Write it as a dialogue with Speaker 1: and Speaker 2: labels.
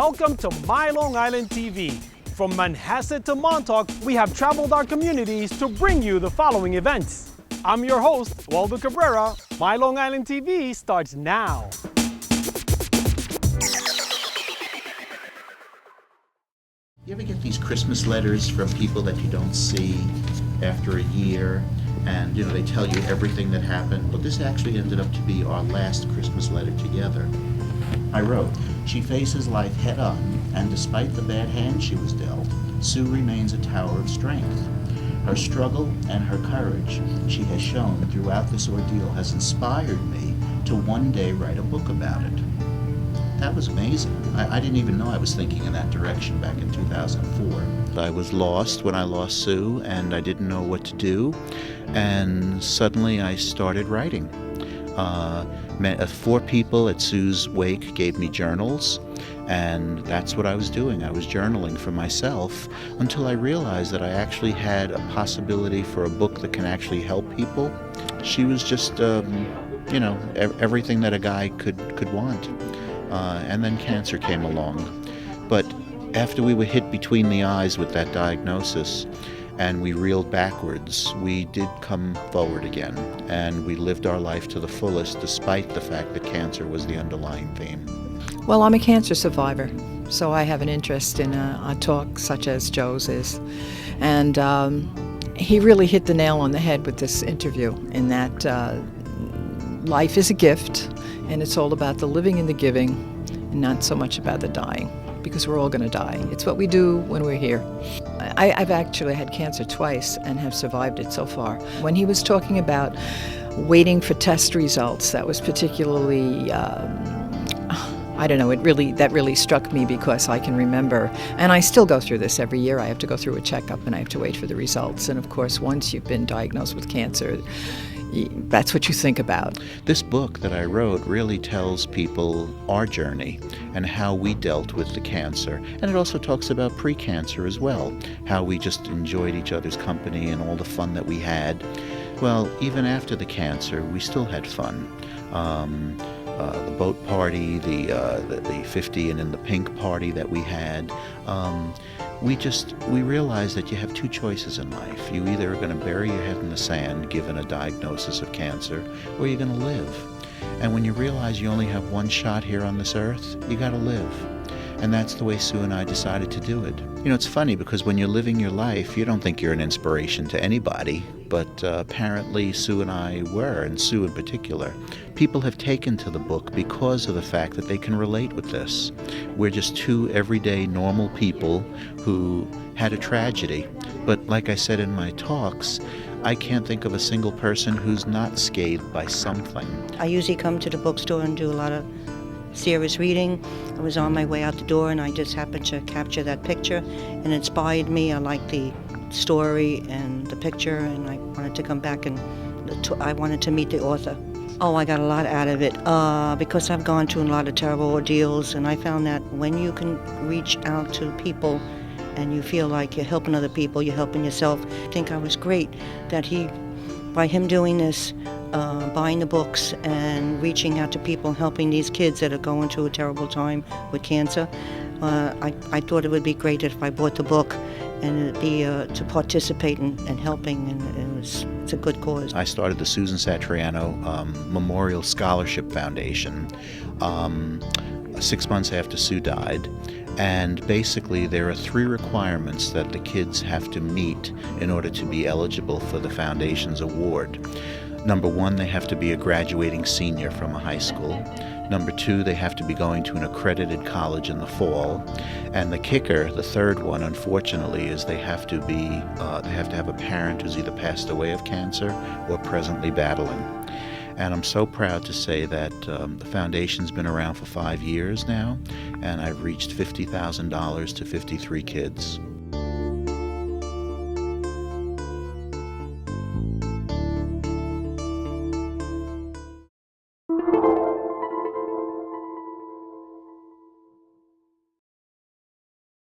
Speaker 1: Welcome to MyLITV. From Manhasset to Montauk, we have traveled our communities to bring you the following events. I'm your host, Waldo Cabrera. MyLITV starts now.
Speaker 2: You ever get these Christmas letters from people that you don't see after a year, and they tell you everything that happened? Well, this actually ended up to be our last Christmas letter together. I wrote, "She faces life head on, and despite the bad hand she was dealt, Sue remains a tower of strength. Her struggle and her courage she has shown throughout this ordeal has inspired me to one day write a book about it." That was amazing. I didn't even know I was thinking in that direction back in 2004. I was lost when I lost Sue, and I didn't know what to do, and suddenly I started writing. 4 people at Sue's wake gave me journals, and that's what I was doing. I was journaling for myself until I realized that I actually had a possibility for a book that can actually help people. She was just, everything that a guy could want. And then cancer came along. But after we were hit between the eyes with that diagnosis and we reeled backwards, we did come forward again, and we lived our life to the fullest despite the fact that cancer was the underlying theme.
Speaker 3: Well, I'm a cancer survivor, so I have an interest in a talk such as Joe's is. And he really hit the nail on the head with this interview in that life is a gift, and it's all about the living and the giving, and not so much about the dying, because we're all going to die. It's what we do when we're here. I've actually had cancer twice and have survived it so far. When he was talking about waiting for test results, that was particularly, that really struck me, because I can remember, and I still go through this every year. I have to go through a checkup and I have to wait for the results. And of course, once you've been diagnosed with cancer, that's what you think about.
Speaker 2: This book that I wrote really tells people our journey and how we dealt with the cancer. And it also talks about pre-cancer as well, how we just enjoyed each other's company and all the fun that we had. Well, even after the cancer, we still had fun. The boat party, the 50 and in the pink party that we had, we realized that you have 2 choices in life. You either are going to bury your head in the sand given a diagnosis of cancer, or you're going to live. And when you realize you only have 1 shot here on this earth, you got to live. And that's the way Sue and I decided to do it. It's funny, because when you're living your life, you don't think you're an inspiration to anybody, but apparently Sue and I were, and Sue in particular. People have taken to the book because of the fact that they can relate with this. We're just 2 everyday normal people who had a tragedy. But like I said in my talks, I can't think of a single person who's not scathed by something.
Speaker 4: I usually come to the bookstore and do a lot of serious reading. I was on my way out the door and I just happened to capture that picture, and it inspired me. I liked the story and the picture, and I wanted to come back and I wanted to meet the author. Oh, I got a lot out of it because I've gone through a lot of terrible ordeals, and I found that when you can reach out to people and you feel like you're helping other people, you're helping yourself. I think I was great that by him doing this, buying the books and reaching out to people, helping these kids that are going through a terrible time with cancer. I thought it would be great if I bought the book and it'd be to participate in helping, and it's a good cause.
Speaker 2: I started the Susan Satriano Memorial Scholarship Foundation 6 months after Sue died. And basically there are 3 requirements that the kids have to meet in order to be eligible for the foundation's award. Number 1, they have to be a graduating senior from a high school. Number 2, they have to be going to an accredited college in the fall. And the kicker, the 3rd one, unfortunately, is they have to have a parent who's either passed away of cancer or presently battling. And I'm so proud to say that the foundation's been around for 5 years now, and I've reached $50,000 to 53 kids.